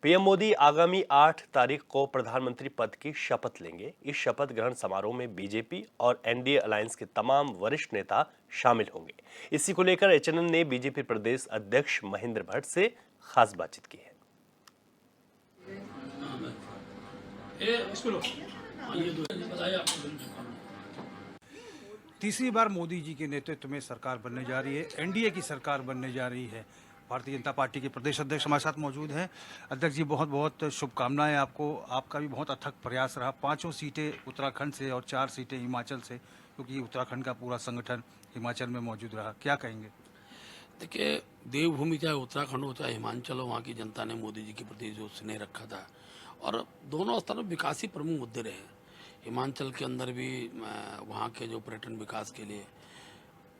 PM Modi आगामी 8 तारीख को प्रधानमंत्री पद की शपथ लेंगे। इस शपथ ग्रहण समारोह में बीजेपी और एनडीए अलायंस के तमाम वरिष्ठ नेता शामिल होंगे। इसी को लेकर एचएनएन ने बीजेपी प्रदेश अध्यक्ष महेंद्र भट्ट से खास बातचीत की है। तीसरी बार मोदी जी के नेतृत्व में सरकार बनने जा रही है, एनडीए की सरकार बनने जा रही है। भारतीय जनता पार्टी के प्रदेश अध्यक्ष हमारे साथ मौजूद हैं। अध्यक्ष जी, बहुत बहुत शुभकामनाएं आपको। आपका भी बहुत अथक प्रयास रहा। 5 सीटें उत्तराखंड से और 4 सीटें हिमाचल से, क्योंकि उत्तराखंड का पूरा संगठन हिमाचल में मौजूद रहा। क्या कहेंगे? देखिए, देवभूमि चाहे उत्तराखंड हो चाहे हिमाचल हो, वहाँ की जनता ने मोदी जी के प्रति जो स्नेह रखा था, और दोनों स्थानों पर विकास ही प्रमुख मुद्दे रहे। हिमाचल के अंदर भी वहाँ के जो पर्यटन विकास के लिए,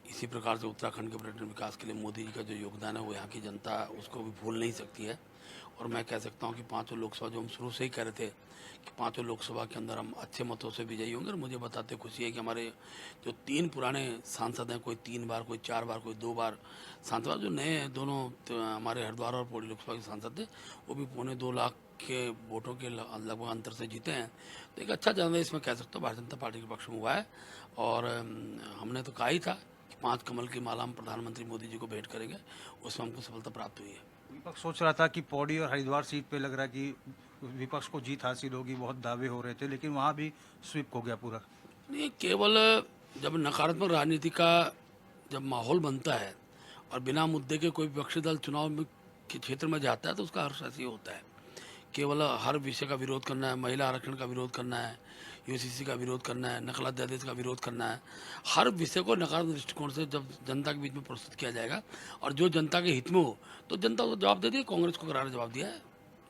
इसी प्रकार से उत्तराखंड के पर्यटन विकास के लिए मोदी जी का जो योगदान है वो यहाँ की जनता उसको भी भूल नहीं सकती है। और मैं कह सकता हूँ कि 5 लोकसभा, जो हम शुरू से ही कह रहे थे कि 5 लोकसभा के अंदर हम अच्छे मतों से विजयी होंगे। और मुझे बताते खुशी है कि हमारे जो 3 पुराने सांसद हैं, कोई 3 बार, कोई 4 बार, कोई 2 बार सांसद, जो नए दोनों हमारे हरिद्वार और पौड़ी लोकसभा के सांसद थे, वो भी 2.25 लाख के वोटों के लगभग अंतर से जीते हैं। तो एक अच्छा जनादेश मैं कह सकता हूँ भारतीय जनता पार्टी के पक्ष में हुआ है। और हमने तो कहा ही था कि 5 कमल की माला हम प्रधानमंत्री मोदी जी को भेंट करेंगे, उसमें हमको सफलता प्राप्त हुई है। विपक्ष सोच रहा था कि पौड़ी और हरिद्वार सीट पे लग रहा है कि विपक्ष को जीत हासिल होगी, बहुत दावे हो रहे थे, लेकिन वहाँ भी स्वीप हो गया पूरा। नहीं, केवल जब नकारात्मक राजनीति का जब माहौल बनता है और बिना मुद्दे के कोई विपक्षी दल चुनाव में के क्षेत्र में जाता है तो उसका हर्ष ऐसे ही होता है। केवल हर विषय का विरोध करना है, महिला आरक्षण का विरोध करना है, यूसीसी का विरोध करना है, नकल अध्यादेश का विरोध करना है, हर विषय को नकारात्मक दृष्टिकोण से जब जनता के बीच में प्रस्तुत किया जाएगा और जो जनता के हित में हो तो जनता को जवाब दे दी। कांग्रेस को करारा जवाब दिया है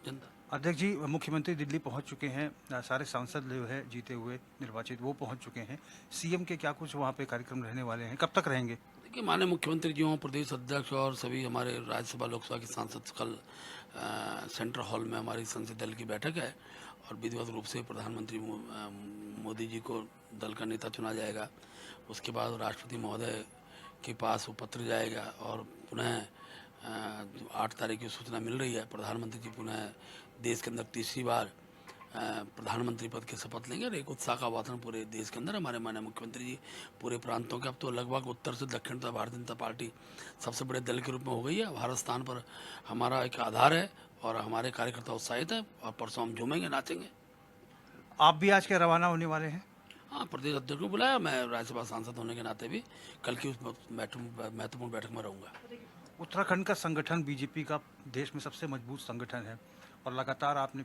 जनता। अध्यक्ष जी, मुख्यमंत्री दिल्ली पहुंच चुके हैं, सारे सांसद जो है जीते हुए निर्वाचित वो पहुंच चुके हैं। सीएम के क्या कुछ वहां पे कार्यक्रम रहने वाले हैं? कब तक रहेंगे? देखिए, माननीय मुख्यमंत्री जी हों, प्रदेश अध्यक्ष और सभी हमारे राज्यसभा लोकसभा के सांसद कल सेंट्रल हॉल में हमारी संसदीय दल की बैठक है और विधिवत रूप से प्रधानमंत्री मोदी जी को दल का नेता चुना जाएगा। उसके बाद राष्ट्रपति महोदय के पास वो पत्र जाएगा और पुनः 8 तारीख की सूचना मिल रही है, प्रधानमंत्री जी पुनः देश के अंदर तीसरी बार प्रधानमंत्री पद की शपथ लेंगे। और एक उत्साह का वातावरण पूरे देश के अंदर। हमारे माननीय मुख्यमंत्री जी पूरे प्रांतों के, अब तो लगभग उत्तर से दक्षिण तक भारतीय जनता पार्टी सबसे बड़े दल के रूप में हो गई है। भारत स्थान पर हमारा एक आधार है और हमारे कार्यकर्ता उत्साहित हैं और परसों हम झूमेंगे, नाचेंगे। आप भी आज के रवाना होने वाले हैं? हाँ, प्रदेश अध्यक्ष को बुलाया, मैं राज्यसभा सांसद होने के नाते भी कल की उस महत्वपूर्ण बैठक में रहूँगा। उत्तराखंड का संगठन बीजेपी का देश में सबसे मजबूत संगठन है और लगातार आपने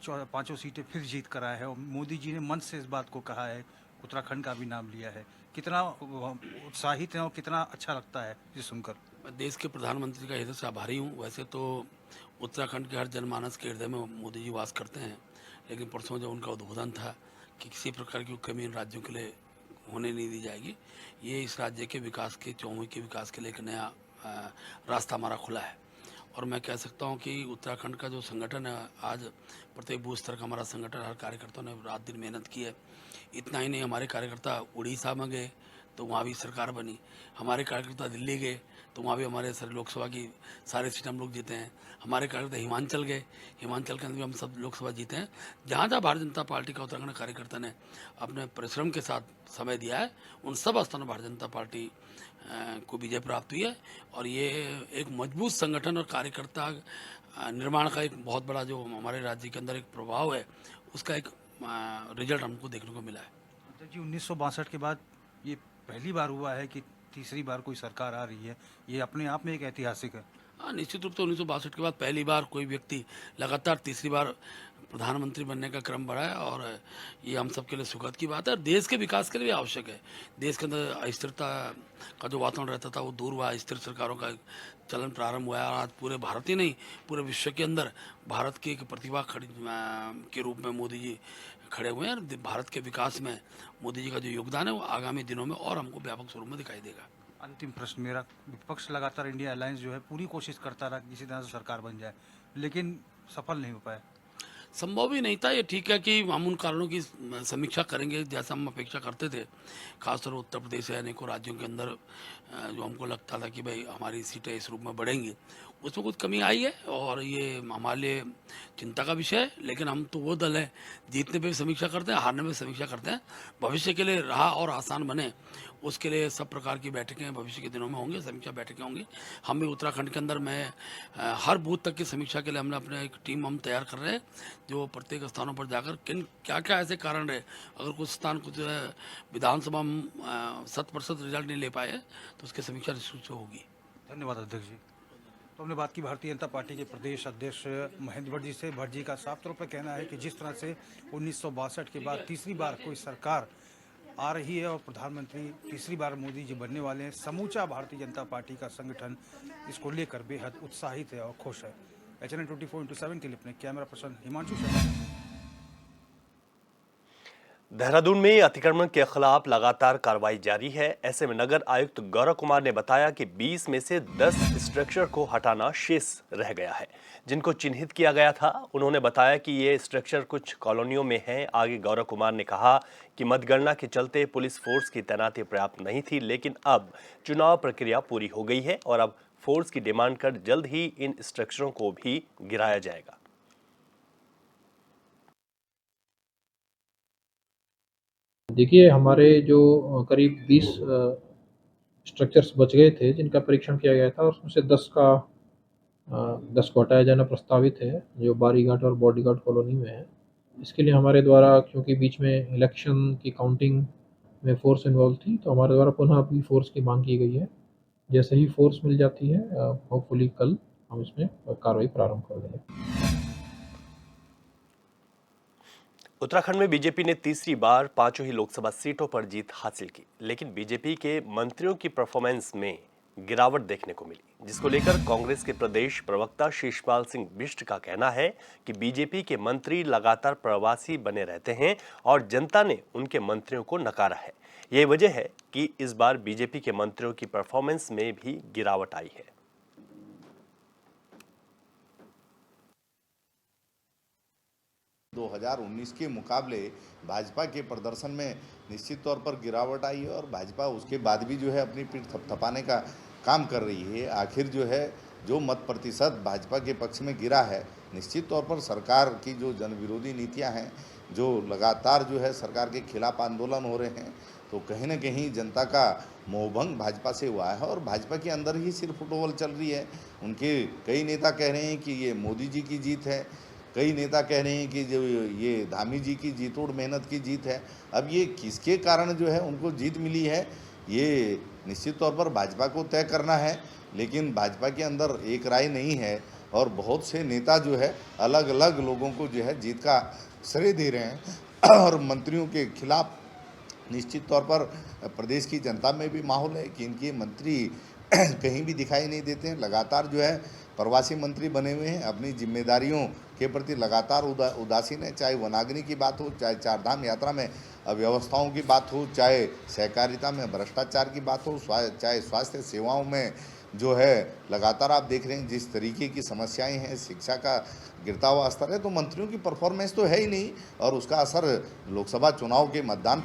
5 सीटें फिर जीत करा है और मोदी जी ने मन से इस बात को कहा है, उत्तराखंड का भी नाम लिया है। कितना उत्साहित है और कितना अच्छा लगता है ये सुनकर। मैं देश के प्रधानमंत्री का हृदय से आभारी हूँ। वैसे तो उत्तराखंड के हर जनमानस के हृदय में मोदी जी वास करते हैं, लेकिन परसों जब उनका उद्बोधन था कि किसी प्रकार की कमी इन राज्यों के लिए होने नहीं दी जाएगी, ये इस राज्य के विकास के, चौमुखी के विकास के लिए एक नया रास्ता हमारा खुला है। और मैं कह सकता हूँ कि उत्तराखंड का जो संगठन है, आज प्रत्येक बूथ स्तर का हमारा संगठन, हर कार्यकर्ता ने रात दिन मेहनत की है। इतना ही नहीं, हमारे कार्यकर्ता उड़ीसा में गए तो वहाँ भी सरकार बनी, हमारे कार्यकर्ता दिल्ली गए तो वहाँ भी हमारे सारे लोकसभा की सारे सीट हम लोग जीते हैं, हमारे कार्यकर्ता हिमाचल गए, हिमाचल के अंदर भी हम सब लोकसभा जीते हैं। जहाँ जहाँ भारतीय जनता पार्टी का उत्तराखंड कार्यकर्ता ने अपने परिश्रम के साथ समय दिया है, उन सब स्थानों भारतीय जनता पार्टी को विजय प्राप्त हुई है। और ये एक मजबूत संगठन और कार्यकर्ता निर्माण का एक बहुत बड़ा जो हमारे राज्य के अंदर एक प्रभाव है, उसका एक रिजल्ट हमको देखने को मिला है। जी, 1962 के बाद ये पहली बार हुआ है कि तीसरी बार कोई सरकार आ रही है। ये अपने आप में एक ऐतिहासिक है। हाँ, निश्चित रूप से 1962 के बाद पहली बार कोई व्यक्ति लगातार तीसरी बार प्रधानमंत्री बनने का क्रम बढ़ा है और ये हम सबके लिए सुखद की बात है और देश के विकास के लिए भी आवश्यक है। देश के अंदर अस्थिरता का जो वातावरण रहता था वो दूर हुआ, स्थिर सरकारों का चलन प्रारंभ हुआ है और आज पूरे भारत ही नहीं, पूरे विश्व के अंदर भारत की एक प्रतिभा खड़ी के रूप में मोदी जी खड़े हुए हैं। और भारत के विकास में मोदी जी का जो योगदान है वो आगामी दिनों में और हमको व्यापक स्वरूप में दिखाई देगा। अंतिम प्रश्न मेरा, विपक्ष लगातार इंडिया अलायंस जो है पूरी कोशिश करता रहा कि किसी तरह से सरकार बन जाए, लेकिन सफल नहीं हो पाया। संभव ही नहीं था। ये ठीक है कि हम उन कारणों की समीक्षा करेंगे जैसा हम अपेक्षा करते थे। खासतौर उत्तर प्रदेश है, अनेकों राज्यों के अंदर जो हमको लगता था कि भाई हमारी सीटें इस रूप में बढ़ेंगी, उसमें कुछ कमी आई है और ये हमारे लिए चिंता का विषय है। लेकिन हम तो वो दल है, जीतने पे भी समीक्षा करते हैं, हारने में भी समीक्षा करते हैं। भविष्य के लिए राह और आसान बने उसके लिए सब प्रकार की बैठकें भविष्य के दिनों में होंगी, समीक्षा बैठकें होंगी। हम भी उत्तराखंड के अंदर में हर बूथ तक की समीक्षा के लिए हमने अपने एक टीम हम तैयार कर रहे हैं, जो प्रत्येक स्थानों पर जाकर किन क्या क्या ऐसे कारण रहे, अगर कुछ स्थान कुछ विधानसभा में 100% रिजल्ट नहीं ले पाए तो उसकी समीक्षा निश्चित से होगी। धन्यवाद अध्यक्ष जी। तो हमने बात की भारतीय जनता पार्टी के प्रदेश अध्यक्ष महेंद्र भट्ट जी से। भट्ट जी का साफ तौर पर कहना है कि जिस तरह से 1962 के बाद तीसरी बार कोई सरकार आ रही है और प्रधानमंत्री तीसरी बार मोदी जी बनने वाले हैं, समूचा भारतीय जनता पार्टी का संगठन इसको लेकर बेहद उत्साहित है और खुश है। HNN 24/7 के लिए अपने कैमरा पर्सन हिमांशु शर्मा। देहरादून में अतिक्रमण के खिलाफ लगातार कार्रवाई जारी है। ऐसे में नगर आयुक्त गौरव कुमार ने बताया कि 20 में से 10 स्ट्रक्चर को हटाना शेष रह गया है, जिनको चिन्हित किया गया था। उन्होंने बताया कि ये स्ट्रक्चर कुछ कॉलोनियों में हैं। आगे गौरव कुमार ने कहा कि मतगणना के चलते पुलिस फोर्स की तैनाती पर्याप्त नहीं थी, लेकिन अब चुनाव प्रक्रिया पूरी हो गई है और अब फोर्स की डिमांड कर जल्द ही इन स्ट्रक्चरों को भी गिराया जाएगा। देखिए, हमारे जो करीब 20 स्ट्रक्चर्स बच गए थे जिनका परीक्षण किया गया था, और उसमें से 10 को हटाया जाना प्रस्तावित है, जो बारीघाट और बॉडीघाट कॉलोनी में है। इसके लिए हमारे द्वारा, क्योंकि बीच में इलेक्शन की काउंटिंग में फोर्स इन्वॉल्व थी, तो हमारे द्वारा पुनः अभी फोर्स की मांग की गई है। जैसे ही फोर्स मिल जाती है, होपफुली कल हम इसमें कार्रवाई प्रारंभ कर देंगे। उत्तराखंड में बीजेपी ने तीसरी बार 5 ही लोकसभा सीटों पर जीत हासिल की, लेकिन बीजेपी के मंत्रियों की परफॉर्मेंस में गिरावट देखने को मिली, जिसको लेकर कांग्रेस के प्रदेश प्रवक्ता शेषपाल सिंह बिष्ट का कहना है कि बीजेपी के मंत्री लगातार प्रवासी बने रहते हैं और जनता ने उनके मंत्रियों को नकारा है। यही वजह है कि इस बार बीजेपी के मंत्रियों की परफॉर्मेंस में भी गिरावट आई है। 2019 के मुकाबले भाजपा के प्रदर्शन में निश्चित तौर पर गिरावट आई है और भाजपा उसके बाद भी जो है अपनी पीठ थपथपाने का काम कर रही है। आखिर जो है जो मत प्रतिशत भाजपा के पक्ष में गिरा है, निश्चित तौर पर सरकार की जो जन विरोधी नीतियां हैं, जो लगातार जो है सरकार के खिलाफ आंदोलन हो रहे हैं, तो कहीं न कहीं जनता का मोहभंग भाजपा से हुआ है और भाजपा के अंदर ही सिर्फ फुटबॉल चल रही है। उनके कई नेता कह रहे हैं कि ये मोदी जी की जीत है, कई नेता कह रहे हैं कि जो ये धामी जी की जीतोड़ मेहनत की जीत है। अब ये किसके कारण जो है उनको जीत मिली है, ये निश्चित तौर पर भाजपा को तय करना है। लेकिन भाजपा के अंदर एक राय नहीं है और बहुत से नेता जो है अलग अलग लोगों को जो है जीत का श्रेय दे रहे हैं और मंत्रियों के खिलाफ निश्चित तौर पर प्रदेश की जनता में भी माहौल है कि इनके मंत्री कहीं भी दिखाई नहीं देते हैं। लगातार जो है प्रवासी मंत्री बने हुए हैं, अपनी जिम्मेदारियों के प्रति लगातार उदासीन है। चाहे वनाग्नि की बात हो, चाहे चारधाम यात्रा में अव्यवस्थाओं की बात हो, चाहे सहकारिता में भ्रष्टाचार की बात हो, चाहे स्वास्थ्य सेवाओं में जो है लगातार आप देख रहे हैं जिस तरीके की समस्याएं हैं, शिक्षा का गिरता हुआ स्तर है, तो मंत्रियों की परफॉर्मेंस तो है ही नहीं और उसका असर लोकसभा चुनाव के मतदान।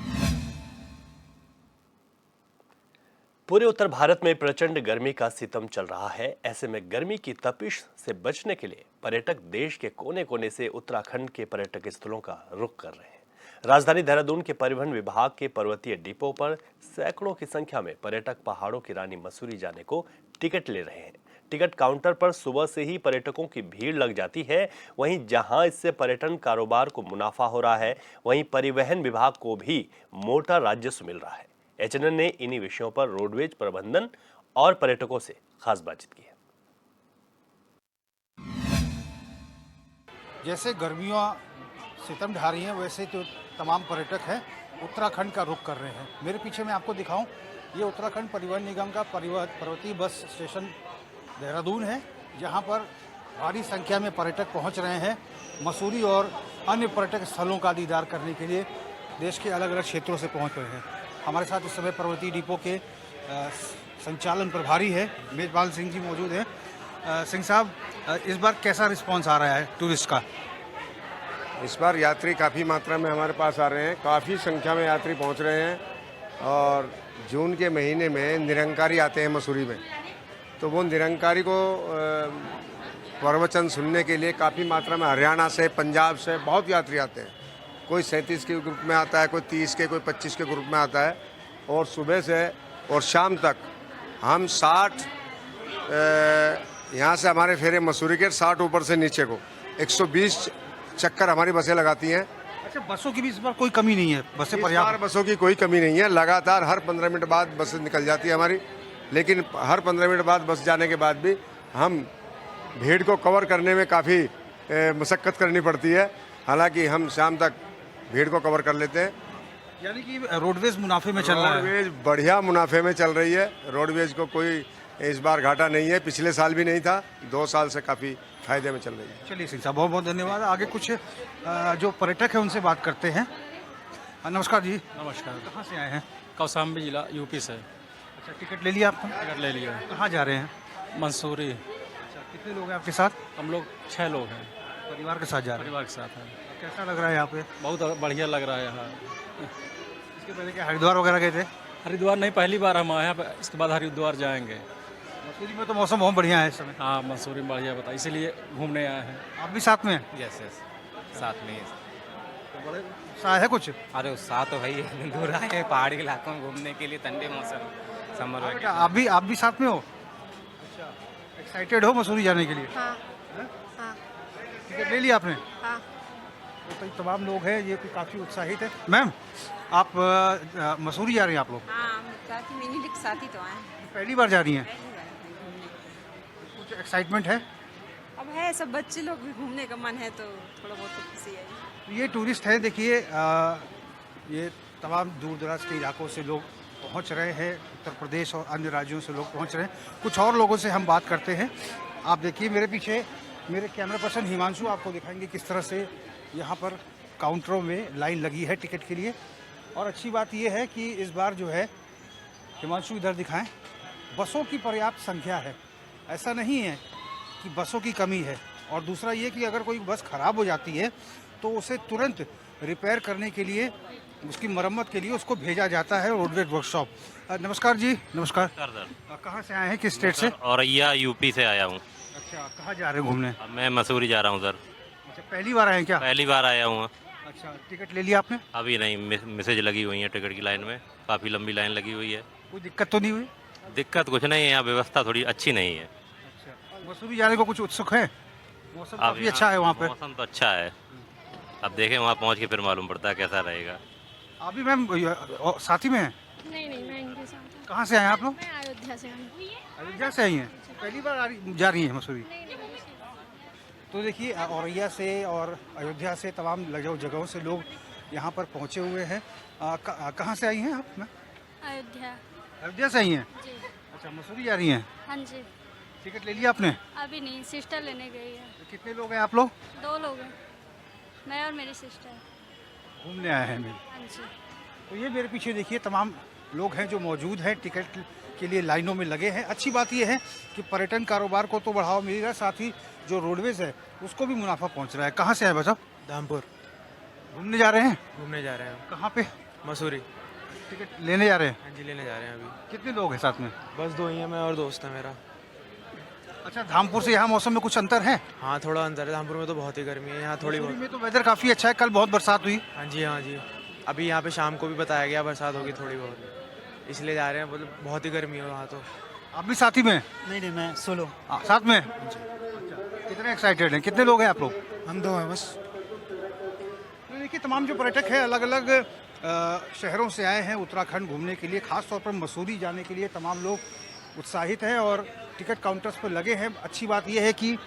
पूरे उत्तर भारत में प्रचंड गर्मी का सितम चल रहा है। ऐसे में गर्मी की तपिश से बचने के लिए पर्यटक देश के कोने कोने से उत्तराखंड के पर्यटक स्थलों का रुख कर रहे हैं। राजधानी देहरादून के परिवहन विभाग के पर्वतीय डिपो पर सैकड़ों की संख्या में पर्यटक पहाड़ों की रानी मसूरी जाने को टिकट ले रहे हैं। टिकट काउंटर पर सुबह से ही पर्यटकों की भीड़ लग जाती है। वहीं जहां इससे पर्यटन कारोबार को मुनाफा हो रहा है, वहीं परिवहन विभाग को भी मोटा राजस्व मिल रहा है। HNN ने इन्हीं विषयों पर रोडवेज प्रबंधन और पर्यटकों से खास बातचीत की है। जैसे गर्मियाँ सितम ढा रही हैं, वैसे तो तमाम पर्यटक हैं उत्तराखंड का रुख कर रहे हैं। मेरे पीछे मैं आपको दिखाऊं, ये उत्तराखंड परिवहन निगम का पर्वतीय बस स्टेशन देहरादून है, जहां पर भारी संख्या में पर्यटक पहुंच रहे हैं मसूरी और अन्य पर्यटक स्थलों का दीदार करने के लिए देश के अलग अलग क्षेत्रों से पहुंच रहे हैं। हमारे साथ इस समय पर्वतीय डिपो के संचालन प्रभारी है मेजपाल सिंह जी मौजूद हैं। सिंह साहब, इस बार कैसा रिस्पांस आ रहा है टूरिस्ट का? इस बार यात्री काफ़ी मात्रा में हमारे पास आ रहे हैं, काफ़ी संख्या में यात्री पहुंच रहे हैं और जून के महीने में निरंकारी आते हैं मसूरी में तो वो निरंकारी को प्रवचन सुनने के लिए काफ़ी मात्रा में हरियाणा से, पंजाब से बहुत यात्री आते हैं। कोई 37 के ग्रुप में आता है, कोई 30 के, कोई 25 के ग्रुप में आता है। और सुबह से और शाम तक हम 60 यहाँ से हमारे फेरे मसूरी के 60 ऊपर से नीचे को 120 चक्कर हमारी बसें लगाती हैं। अच्छा, बसों की भी इस बार कोई कमी नहीं है, बसें इस पर्याप्त। बार बसों की कोई कमी नहीं है। लगातार हर 15 मिनट बाद बसें निकल जाती है हमारी, लेकिन हर 15 मिनट बाद बस जाने के बाद भी हम भीड़ को कवर करने में काफ़ी मशक्क़त करनी पड़ती है। हालांकि हम शाम तक भीड़ को कवर कर लेते हैं। यानी कि रोडवेज मुनाफे में चल रहा है। रोडवेज बढ़िया मुनाफे में चल रही है। रोडवेज को कोई इस बार घाटा नहीं है, पिछले साल भी नहीं था। 2 साल से काफ़ी फायदे में चल रही है। चलिए सिंह साहब, बहुत बहुत धन्यवाद। आगे कुछ जो पर्यटक हैं उनसे बात करते हैं। नमस्कार जी। नमस्कार। कहाँ से आए हैं? कौशाम्बी जिला यूपी से। अच्छा, टिकट ले लिया आपने? टिकट ले लिया है। कहाँ जा रहे हैं? मंसूरी। अच्छा, कितने लोग हैं आपके साथ? हम लोग 6 लोग हैं, परिवार के साथ जा रहे हैं। परिवार के साथ हैं। कैसा लग रहा है यहाँ पे? बहुत बढ़िया लग रहा है यहाँ। इसके पहले क्या हरिद्वार वगैरह गए थे? हरिद्वार नहीं, पहली बार हम आए हैं, इसके बाद हरिद्वार जाएंगे। मसूरी में तो मौसम बहुत बढ़िया है इस समय। हाँ, मंसूरी में बढ़िया बता, इसीलिए घूमने आए हैं। आप भी साथ में हैं? यस साथ में ही है। तो बड़े उत्साह है कुछ? अरे उत्साह तो है ही है। दूर आए हैं पहाड़ी इलाकों में घूमने के लिए, ठंडे मौसम, समर बेटा, वैकेशन। आप भी साथ में हो? अच्छा, एक्साइटेड हो मसूरी जाने के लिए? हाँ हाँ टिकट ले लिया आपने? हाँ। तो तमाम लोग हैं, ये काफ़ी उत्साहित है। मैम, आप मसूरी जा रही हैं आप लोग? हाँ, काफ़ी मिनी के साथ ही तो आए हैं। पहली बार जा रही हैं? पहली बार आए हैं घूमने। कुछ एक्साइटमेंट है? अब है, सब बच्चे लोग भी घूमने का मन है तो थोड़ा बहुत तो खुशी है। ये टूरिस्ट हैं, देखिए ये तमाम दूर दराज के इलाकों से लोग पहुंच रहे हैं, उत्तर प्रदेश और अन्य राज्यों से लोग पहुंच रहे हैं। कुछ और लोगों से हम बात करते हैं। आप देखिए मेरे पीछे मेरे कैमरा पर्सन हिमांशु आपको दिखाएंगे किस तरह से यहाँ पर काउंटरों में लाइन लगी है टिकट के लिए। और अच्छी बात यह है कि इस बार जो है, हिमांशु इधर दिखाएं, बसों की पर्याप्त संख्या है। ऐसा नहीं है कि बसों की कमी है। और दूसरा ये कि अगर कोई बस ख़राब हो जाती है तो उसे तुरंत रिपेयर करने के लिए, उसकी मरम्मत के लिए उसको भेजा जाता है रोडवेज वर्कशॉप। नमस्कार जी। नमस्कार सर। कहाँ से आए हैं, किस स्टेट से? औरैया यूपी से आया हूँ। अच्छा, कहाँ जा रहे हैं घूमने? अब मैं मसूरी जा रहा हूँ सर। अच्छा, पहली बार आए हैं क्या? पहली बार आया हूँ। अच्छा, टिकट ले लिया आपने? अभी नहीं, मैसेज लगी हुई है टिकट की लाइन में, काफ़ी लंबी लाइन लगी हुई है। कोई दिक्कत तो नहीं हुई? दिक्कत कुछ नहीं है, यहाँ व्यवस्था थोड़ी अच्छी नहीं है। अच्छा, मसूरी जाने को कुछ उत्सुक है? मौसम अब काफ़ी यहाँ अच्छा है वहाँ पर। मौसम तो अच्छा है, अब देखें वहाँ पहुँच के फिर मालूम पड़ता है कैसा रहेगा। आप भी मैम साथी में हैं? नहीं मैं इनके साथ हूँ। कहाँ से आए हैं आप लोग? मैं अयोध्या से हूँ। अयोध्या से आई हैं? पहली बार जा रही हैं मसूरी? नहीं तो देखिए, औरैया से और अयोध्या से तमाम जगहों से लोग यहाँ पर पहुँचे हुए हैं। कहाँ से आई हैं आप? मैं अयोध्या। अयोध्या से आई हैं? जी। अच्छा, मसूरी जा रही हैं? हाँ जी। टिकट ले लिया आपने? अभी नहीं, सिस्टर लेने गई है। कितने लोग हैं आप लोग? 2 लोग हैं, मैं और मेरी सिस्टर। घूमने आए हैं मेरे। हाँ जी। तो ये मेरे पीछे देखिए तमाम लोग हैं जो मौजूद हैं, टिकट के लिए लाइनों में लगे हैं। अच्छी बात यह है कि पर्यटन कारोबार को तो बढ़ावा मिल रहा है, साथ ही जो रोडवेज है उसको भी मुनाफा पहुंच रहा है। कहाँ से आए बस आप? धामपुर। घूमने जा रहे हैं? घूमने जा रहे हैं। कहाँ पे? मसूरी। टिकट लेने जा रहे हैं? हाँ जी, लेने जा रहे हैं अभी। कितने लोग हैं साथ में? बस 2 ही हैं, मैं और दोस्त है मेरा। अच्छा, धामपुर से यहाँ मौसम में कुछ अंतर है? हाँ, थोड़ा अंतर है। धामपुर में तो बहुत ही गर्मी है, यहाँ थोड़ी मसूरी बहुत। में तो वेदर काफ़ी अच्छा है, कल बहुत बरसात हुई। हाँ जी हाँ जी। अभी यहाँ पे शाम को भी बताया गया बरसात होगी थोड़ी बहुत, इसलिए जा रहे हैं। मतलब बहुत ही गर्मी है वहाँ तो। आप भी साथी में? नहीं मैं सोलो। साथ में? कितने एक्साइटेड हैं? कितने लोग हैं आप लोग? हम 2 हैं बस। तो देखिए तमाम जो पर्यटक हैं अलग अलग शहरों से आए हैं उत्तराखंड घूमने के लिए। खास तौर पर मसूरी जाने के लिए तमाम लोग उत्साहित हैं और टिकट काउंटर्स पर लगे हैं। अच्छी बात यह है कि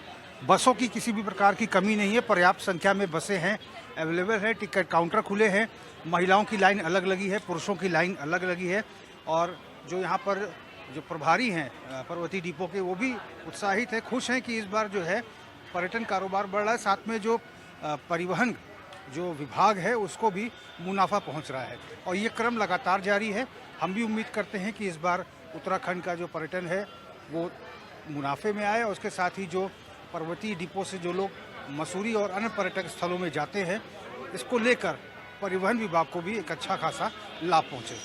बसों की किसी भी प्रकार की कमी नहीं है, पर्याप्त संख्या में बसें हैं, अवेलेबल है, टिकट काउंटर खुले हैं। महिलाओं की लाइन अलग लगी है, पुरुषों की लाइन अलग लगी है। और जो यहाँ पर जो प्रभारी हैं पर्वतीय डिपो के, वो भी उत्साहित है, खुश हैं कि इस बार जो है पर्यटन कारोबार बढ़ रहा है। साथ में जो परिवहन जो विभाग है उसको भी मुनाफा पहुंच रहा है और ये क्रम लगातार जारी है। हम भी उम्मीद करते हैं कि इस बार उत्तराखंड का जो पर्यटन है वो मुनाफे में आए और उसके साथ ही जो पर्वतीय डिपो से जो लोग मसूरी और अन्य पर्यटक स्थलों में जाते हैं, इसको लेकर परिवहन विभाग को भी एक अच्छा खासा लाभ पहुंचे।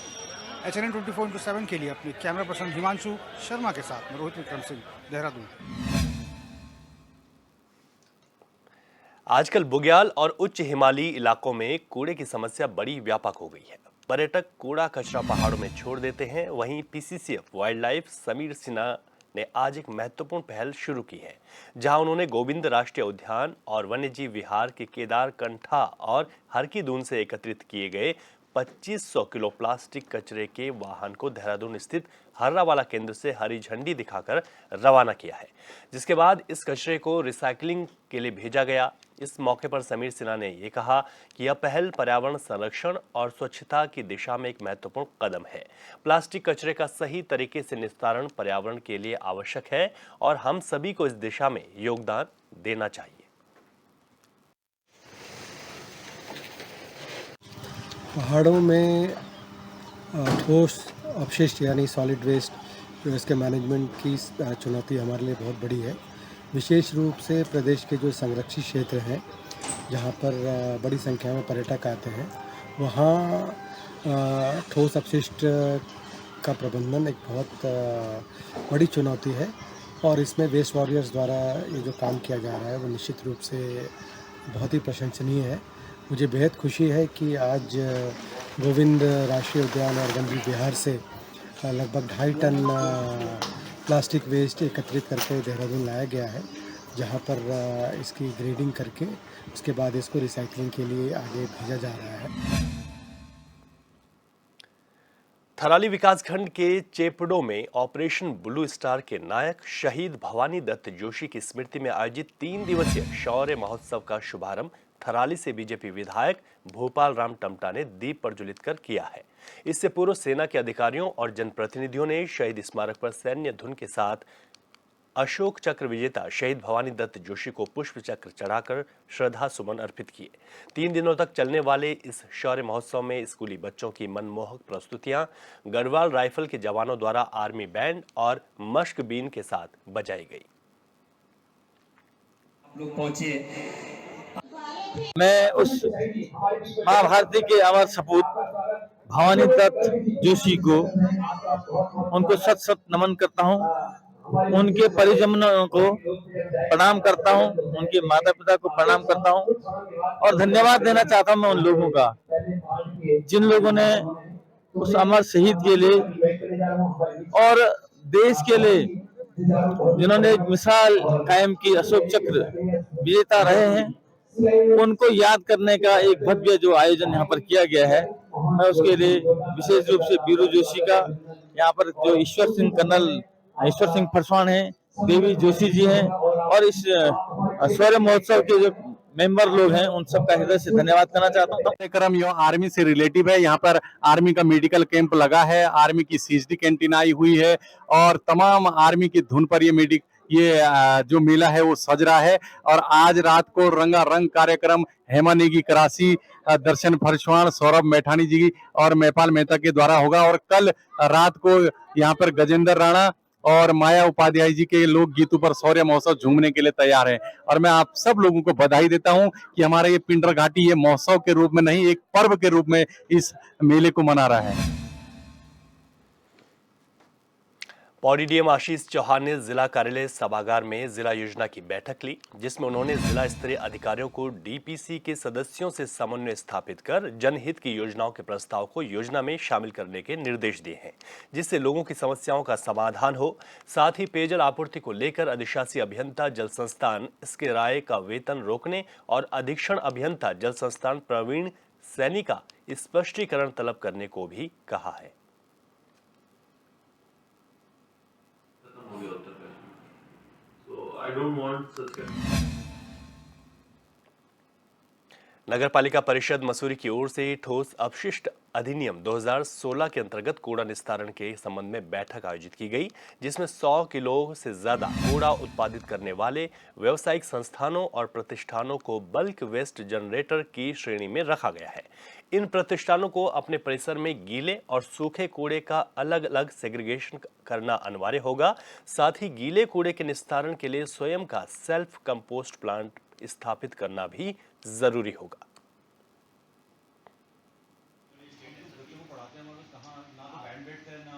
HNN 24/7 के लिए अपने कैमरा पर्सन हिमांशु शर्मा के साथ मैं रोहित विक्रम सिंह, देहरादून। आजकल बुग्याल और उच्च हिमालयी इलाकों में कूड़े की समस्या बड़ी व्यापक हो गई है। पर्यटक कूड़ा कचरा पहाड़ों में छोड़ देते हैं। वहीं PCCF wild life Sameer Sinha ने आज एक महत्वपूर्ण पहल शुरू की है, जहां उन्होंने गोविंद राष्ट्रीय उद्यान और वन्यजीव विहार के केदारकंठा और हरकी-दून से एकत्रित किए गए 2500 किलो प्लास्टिक कचरे के वाहन को देहरादून स्थित हर्रावाला केंद्र से हरी झंडी दिखाकर रवाना किया है, जिसके बाद इस कचरे को रिसाइकलिंग के लिए भेजा गया। इस मौके पर समीर सिन्हा ने यह कहा कि यह पहल पर्यावरण संरक्षण और स्वच्छता की दिशा में एक महत्वपूर्ण कदम है। प्लास्टिक कचरे का सही तरीके से निस्तारण पर्यावरण के लिए आवश्यक है और हम सभी को इस दिशा में योगदान देना चाहिए। पहाड़ों में ठोस अपशिष्ट यानी सॉलिड वेस्ट जो इसके मैनेजमेंट की चुनौती हमारे लिए बहुत बड़ी है। विशेष रूप से प्रदेश के जो संरक्षित क्षेत्र हैं जहाँ पर बड़ी संख्या में पर्यटक आते हैं, वहाँ ठोस अपशिष्ट का प्रबंधन एक बहुत बड़ी चुनौती है और इसमें वेस्ट वॉरियर्स द्वारा ये जो काम किया जा रहा है वो निश्चित रूप से बहुत ही प्रशंसनीय है। मुझे बेहद खुशी है कि आज गोविंद राष्ट्रीय उद्यान और वन्यजीव विहार से लगभग 2.5 टन प्लास्टिक वेस्ट एकत्रित करके देहरादून लाया गया है, जहां पर इसकी ग्रेडिंग करके उसके बाद इसको रिसाइकलिंग के लिए आगे भेजा जा रहा है। थराली विकासखंड के चेपड़ो में ऑपरेशन ब्लू स्टार के नायक शहीद भवानी दत्त जोशी की स्मृति में आयोजित 3 दिवसीय शौर्य महोत्सव का शुभारंभ थराली से बीजेपी विधायक भोपाल राम टमटा ने दीप प्रज्वलित कर किया है। इससे पूर्व सेना के अधिकारियों और जनप्रतिनिधियों ने शहीद स्मारक पर सैन्य धुन के साथ अशोक चक्र विजेता शहीद भवानी दत्त जोशी को पुष्प चक्र चढ़ाकर श्रद्धा सुमन अर्पित किए। 3 दिनों तक चलने वाले इस शौर्य महोत्सव में स्कूली बच्चों की मनमोहक प्रस्तुतियां गढ़वाल राइफल के जवानों द्वारा आर्मी बैंड और मश्क बीन के साथ बजाई गई। लोग पहुंचे। मैं उस माँ भारती के अमर सपूत भवानी दत्त जोशी को उनको सत सत नमन करता हूँ। उनके परिजनों को प्रणाम करता हूँ, उनके माता पिता को प्रणाम करता हूँ और धन्यवाद देना चाहता हूँ मैं उन लोगों का जिन लोगों ने उस अमर शहीद के लिए और देश के लिए जिन्होंने एक मिसाल कायम की, अशोक चक्र विजेता रहे हैं, उनको याद करने का एक भव्य जो आयोजन यहाँ पर किया गया है, मैं उसके लिए विशेष रूप से बीरू जोशी का, यहाँ पर जो ईश्वर सिंह कर्नल ईश्वर सिंह फरसवान हैं, देवी जोशी जी हैं और इस शौर्य महोत्सव के जो मेंबर लोग हैं उन सबका हृदय से धन्यवाद करना चाहता हूँ। कार्यक्रम यो आर्मी से रिलेटिव है। यहाँ पर आर्मी का मेडिकल कैंप लगा है, आर्मी की CSD कैंटीन आई हुई है और तमाम आर्मी की धुन पर ये जो मेला है वो सज रहा है। और आज रात को रंगारंग कार्यक्रम हेमा नेगी करासी, दर्शन फरसवान, सौरभ मैठानी जी और मैपाल मेहता के द्वारा होगा और कल रात को यहाँ पर गजेंद्र राणा और माया उपाध्याय जी के लोक गीतों पर शौर्य महोत्सव झूमने के लिए तैयार है। और मैं आप सब लोगों को बधाई देता हूं कि हमारा ये पिंडर घाटी ये महोत्सव के रूप में नहीं, एक पर्व के रूप में इस मेले को मना रहा है। पौड़ी डीएम आशीष चौहान ने जिला कार्यालय सभागार में जिला योजना की बैठक ली, जिसमें उन्होंने जिला स्तरीय अधिकारियों को डीपीसी के सदस्यों से समन्वय स्थापित कर जनहित की योजनाओं के प्रस्ताव को योजना में शामिल करने के निर्देश दिए हैं, जिससे लोगों की समस्याओं का समाधान हो। साथ ही पेयजल आपूर्ति को लेकर अधिशासी अभियंता जल संस्थान इसके राय का वेतन रोकने और अधीक्षण अभियंता जल संस्थान प्रवीण सैनी का स्पष्टीकरण तलब करने को भी कहा है। नगर पालिका परिषद मसूरी की ओर से ठोस अपशिष्ट अधिनियम 2016 के अंतर्गत कूड़ा निस्तारण के संबंध में बैठक आयोजित की गई, जिसमें 100 किलो से ज्यादा कूड़ा उत्पादित करने वाले व्यावसायिक संस्थानों और प्रतिष्ठानों को बल्क वेस्ट जनरेटर की श्रेणी में रखा गया है। इन प्रतिष्ठानों को अपने परिसर में गीले और सूखे कूड़े का अलग अलग सेग्रीगेशन करना अनिवार्य होगा। साथ ही गीले कूड़े के निस्तारण के लिए स्वयं का सेल्फ कंपोस्ट प्लांट स्थापित करना भी जरूरी होगा।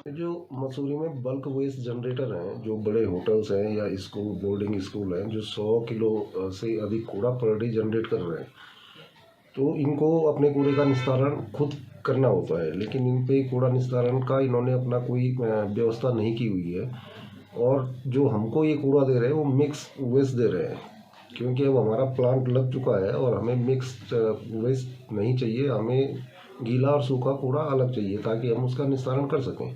जो मसूरी में बल्क वेस्ट जनरेटर हैं, जो बड़े होटल्स हैं या स्कूल, बोर्डिंग स्कूल हैं, जो 100 किलो से अधिक कूड़ा पर डे जनरेट कर रहे हैं, तो इनको अपने कूड़े का निस्तारण खुद करना होता है, लेकिन इन पे कूड़ा निस्तारण का इन्होंने अपना कोई व्यवस्था नहीं की हुई है। और जो हमको ये कूड़ा दे रहे हैं वो मिक्स वेस्ट दे रहे हैं, क्योंकि अब हमारा प्लांट लग चुका है और हमें मिक्स वेस्ट नहीं चाहिए, हमें गीला और सूखा कूड़ा अलग चाहिए ताकि हम उसका निस्तारण कर सकें।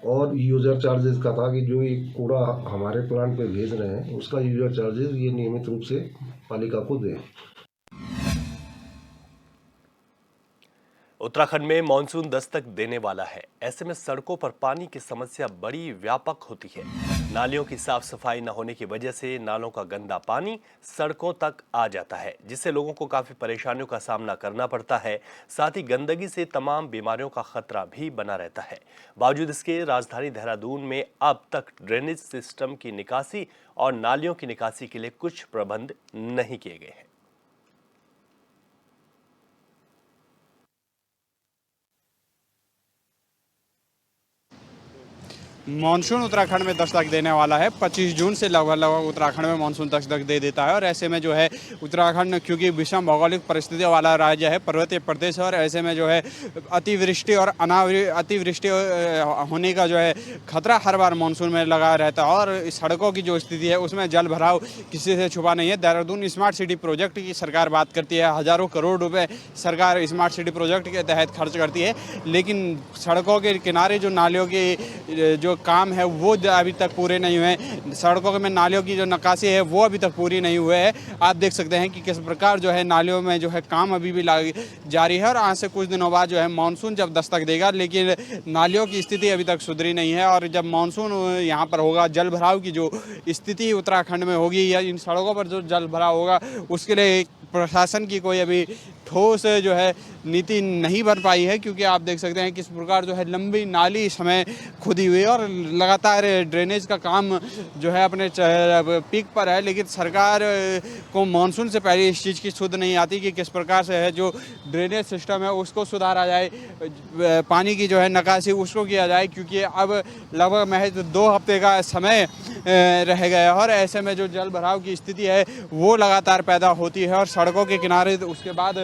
और यूज़र चार्जेस का था कि जो ये कूड़ा हमारे प्लांट पे भेज रहे हैं उसका यूज़र चार्जेस ये नियमित रूप से पालिका को दें। उत्तराखंड में मानसून दस्तक देने वाला है। ऐसे में सड़कों पर पानी की समस्या बड़ी व्यापक होती है। नालियों की साफ सफाई न होने की वजह से नालों का गंदा पानी सड़कों तक आ जाता है, जिससे लोगों को काफी परेशानियों का सामना करना पड़ता है। साथ ही गंदगी से तमाम बीमारियों का खतरा भी बना रहता है। बावजूद इसके राजधानी देहरादून में अब तक ड्रेनेज सिस्टम की निकासी और नालियों की निकासी के लिए कुछ प्रबंध नहीं किए गए हैं। मानसून उत्तराखंड में दस्तक देने वाला है। 25 जून से लगभग उत्तराखंड में मानसून दस्तक दे देता है और ऐसे में जो है उत्तराखंड क्योंकि विषम भौगोलिक परिस्थितियों वाला राज्य है, पर्वतीय प्रदेश है, और ऐसे में जो है अतिवृष्टि और अतिवृष्टि होने का जो है खतरा हर बार मानसून में लगा रहता है। और सड़कों की जो स्थिति है उसमें जल भराव किसी से छुपा नहीं है। देहरादून स्मार्ट सिटी प्रोजेक्ट की सरकार बात करती है, हज़ारों करोड़ रुपये सरकार स्मार्ट सिटी प्रोजेक्ट के तहत खर्च करती है, लेकिन सड़कों के किनारे जो नालियों की जो काम है वो अभी तक पूरे नहीं हुए। सड़कों में नालियों की जो नक्काशी है वो अभी तक पूरी नहीं हुए है। आप देख सकते हैं कि किस प्रकार जो है नालियों में जो है काम अभी भी जारी है। और आज से कुछ दिनों बाद जो है मानसून जब दस्तक देगा, लेकिन नालियों की स्थिति अभी तक सुधरी नहीं है। और जब मानसून यहाँ पर होगा, जल भराव की जो स्थिति उत्तराखंड में होगी या इन सड़कों पर जो जल भराव होगा, उसके लिए प्रशासन की कोई अभी ठोस जो है नीति नहीं बन पाई है। क्योंकि आप देख सकते हैं किस प्रकार जो है लंबी नाली इस समय खुदी हुई है और लगातार ड्रेनेज का काम जो है अपने पीक पर है। लेकिन सरकार को मानसून से पहले इस चीज़ की सुध नहीं आती कि किस प्रकार से है जो ड्रेनेज सिस्टम है उसको सुधारा जाए, पानी की जो है निकासी उसको किया जाए। क्योंकि अब लगभग महज 2 हफ्ते का समय रह गया और ऐसे में जो जल भराव की स्थिति है वो लगातार पैदा होती है। और सड़कों के किनारे उसके बाद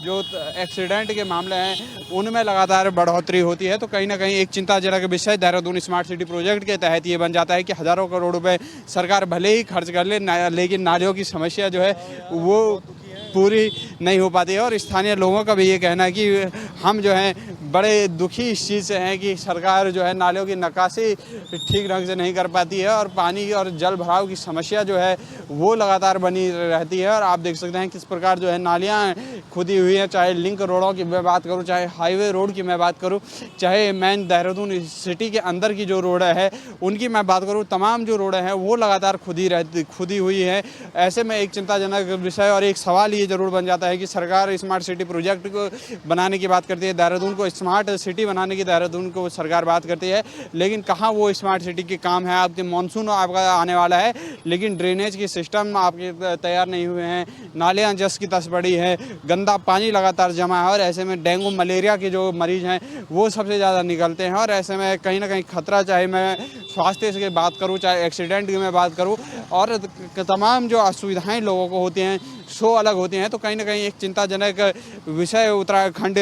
जो एक्सीडेंट के मामले हैं उनमें लगातार बढ़ोतरी होती है। तो कहीं ना कहीं एक चिंताजनक विषय देहरादून स्मार्ट सिटी प्रोजेक्ट के तहत ये बन जाता है कि हज़ारों करोड़ रुपए सरकार भले ही खर्च कर ले, लेकिन नालियों की समस्या जो है वो पूरी नहीं हो पाती है। और स्थानीय लोगों का भी ये कहना है कि हम जो है बड़े दुखी इस चीज़ से हैं कि सरकार जो है नालियों की निकासी ठीक ढंग से नहीं कर पाती है और पानी और जल भराव की समस्या जो है वो लगातार बनी रहती है। और आप देख सकते हैं किस प्रकार जो है नालियाँ खुदी हुई हैं, चाहे लिंक रोडों की मैं बात करूँ, चाहे हाईवे रोड की मैं बात करूँ, चाहे मेन देहरादून सिटी के अंदर की जो रोड है उनकी मैं बात करूँ, तमाम जो रोडें हैं वो लगातार खुदी हुई है। ऐसे में एक चिंताजनक विषय और एक सवाल ये जरूर बन जाता है कि सरकार स्मार्ट सिटी प्रोजेक्ट को बनाने की बात करती है, देहरादून को स्मार्ट सिटी बनाने की देहरादून को सरकार बात करती है, लेकिन कहाँ वो स्मार्ट सिटी के काम है। आपके मानसून आपका आने वाला है लेकिन ड्रेनेज की सिस्टम आपके तैयार नहीं हुए हैं, नालियाँ जस की तस पड़ी है, गंदा पानी लगातार जमा है। और ऐसे में डेंगू मलेरिया के जो मरीज हैं वो सबसे ज़्यादा निकलते हैं। और ऐसे में कहीं ना कहीं खतरा, चाहे मैं स्वास्थ्य की बात करूँ, चाहे एक्सीडेंट की मैं बात करूँ, और तमाम जो असुविधाएँ लोगों को होती हैं सो अलग होती हैं। तो कहीं ना कहीं एक चिंताजनक विषय उत्तराखंड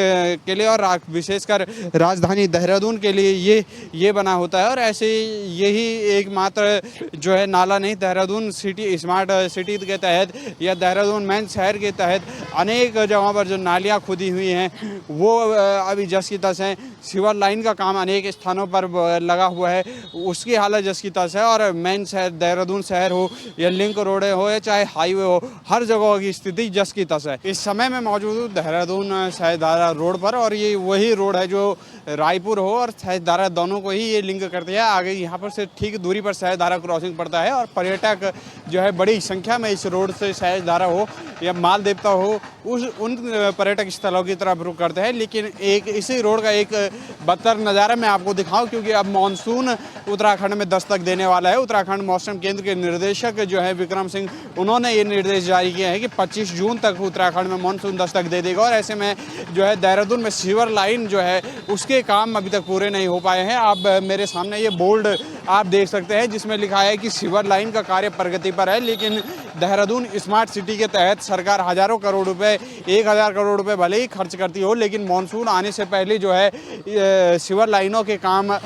के लिए और विशेषकर राजधानी देहरादून के लिए ये बना होता है। और ऐसे यही एकमात्र जो है नाला नहीं, देहरादून सिटी स्मार्ट सिटी के तहत या देहरादून मेन शहर के तहत अनेक जगहों पर जो नालियाँ खुदी हुई हैं वो अभी जस की तस हैं। सीवर लाइन का काम अनेक स्थानों पर लगा हुआ है, उसकी हालत जस की तस है। और मेन शहर देहरादून शहर हो या लिंक रोडें हो या चाहे हाईवे हो, हर जगह की स्थिति जस की तस है। इस समय में मौजूद हूँ देहरादून सहजधारा रोड पर और ये वही रोड है जो रायपुर हो और सहजधारा दोनों को ही ये लिंक करती है। आगे यहाँ पर से ठीक दूरी पर सहजधारा क्रॉसिंग पड़ता है और पर्यटक जो है बड़ी संख्या में इस रोड से सहजधारा हो या माल देवता हो उन पर्यटक स्थलों की तरफ रुख करते हैं। लेकिन एक इसी रोड का एक बदतर नज़ारा मैं आपको दिखाऊं, क्योंकि अब मानसून उत्तराखंड में दस्तक देने वाला है। उत्तराखंड मौसम केंद्र के निर्देशक जो है विक्रम सिंह, उन्होंने ये निर्देश जारी किए हैं कि 25 जून तक उत्तराखंड में मानसून दस्तक दे देगा। और ऐसे में जो है देहरादून में सीवर लाइन जो है उसके काम अभी तक पूरे नहीं हो पाए हैं। आप मेरे सामने ये बोर्ड आप देख सकते हैं जिसमें लिखा है कि सीवर लाइन का कार्य प्रगति पर है, लेकिन देहरादून स्मार्ट सिटी के तहत सरकार हज़ारों करोड़ रुपए, 1000 करोड़ रुपए भले ही खर्च करती हो, लेकिन मानसून आने से पहले जो है सीवर लाइनों के काम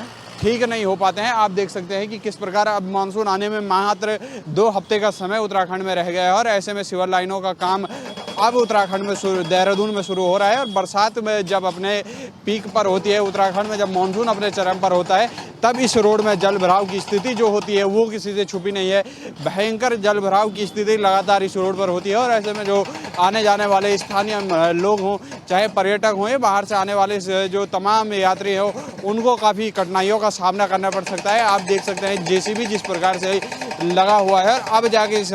ठीक नहीं हो पाते हैं। आप देख सकते हैं कि किस प्रकार अब मानसून आने में मात्र 2 हफ्ते का समय उत्तराखंड में रह गया है और ऐसे में सीवर लाइनों का काम अब उत्तराखंड में देहरादून में शुरू हो रहा है। और बरसात में जब अपने पीक पर होती है उत्तराखंड में, जब मानसून अपने चरम पर होता है, तब इस रोड में जल भराव की स्थिति जो होती है वो किसी से छुपी नहीं है। भयंकर जल भराव की स्थिति लगातार इस रोड पर होती है और ऐसे में जो आने जाने वाले स्थानीय लोग हों, चाहे पर्यटक हों या बाहर से आने वाले जो तमाम यात्री हो, उनको काफ़ी कठिनाइयों का सामना करना पड़ सकता है। आप देख सकते हैं जेसीबी जिस प्रकार से लगा हुआ है और अब जाके इस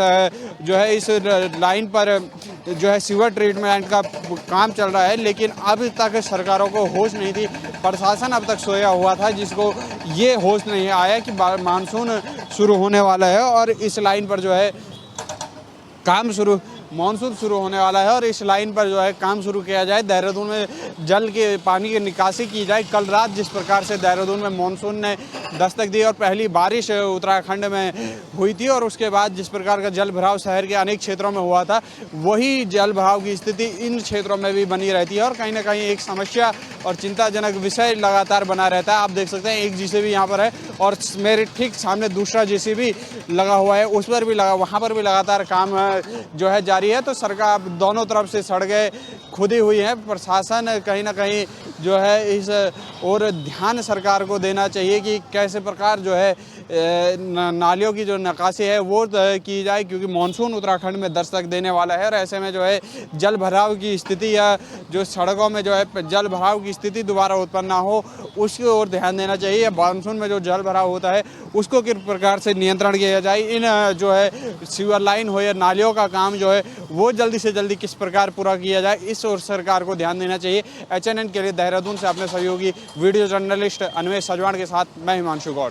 लाइन पर जो है सीवर ट्रीटमेंट का काम चल रहा है, लेकिन अब तक सरकारों को होश नहीं थी, प्रशासन अब तक सोया हुआ था जिसको ये होश नहीं आया कि मानसून शुरू होने वाला है और इस लाइन पर जो है मानसून शुरू होने वाला है और इस लाइन पर जो है काम शुरू किया जाए, देहरादून में जल के पानी की निकासी की जाए। कल रात जिस प्रकार से देहरादून में मानसून ने दस्तक दी और पहली बारिश उत्तराखंड में हुई थी और उसके बाद जिस प्रकार का जल भराव शहर के अनेक क्षेत्रों में हुआ था, वही जल भराव की स्थिति इन क्षेत्रों में भी बनी रहती है और कहीं ना कहीं एक समस्या और चिंताजनक विषय लगातार बना रहता है। आप देख सकते हैं एक जेसीबी यहाँ पर है और मेरे ठीक सामने दूसरा जेसीबी लगा हुआ है, उस पर भी वहाँ पर भी लगातार काम जो है जारी है। तो सरकार दोनों तरफ से सड़कें खुदी हुई हैं। प्रशासन कहीं ना कहीं जो है इस और ध्यान सरकार को देना चाहिए कि कैसे प्रकार जो है नालियों की जो नकाशी है वो की जाए, क्योंकि मानसून उत्तराखंड में दस्तक देने वाला है और ऐसे में जो है जल भराव की स्थिति या जो सड़कों में जो है जल भराव की स्थिति दोबारा उत्पन्न ना हो, उसकी ओर ध्यान देना चाहिए। मानसून में जो जल भराव होता है उसको किस प्रकार से नियंत्रण किया जाए, इन जो है सीवर लाइन हो या नालियों का काम जो है वो जल्दी से जल्दी किस प्रकार पूरा किया जाए, इस ओर सरकार को ध्यान देना चाहिए। HNN के लिए देहरादून से अपने सहयोगी वीडियो जर्नलिस्ट अन्वेष सजवाण के साथ मैं हिमांशु गौड़।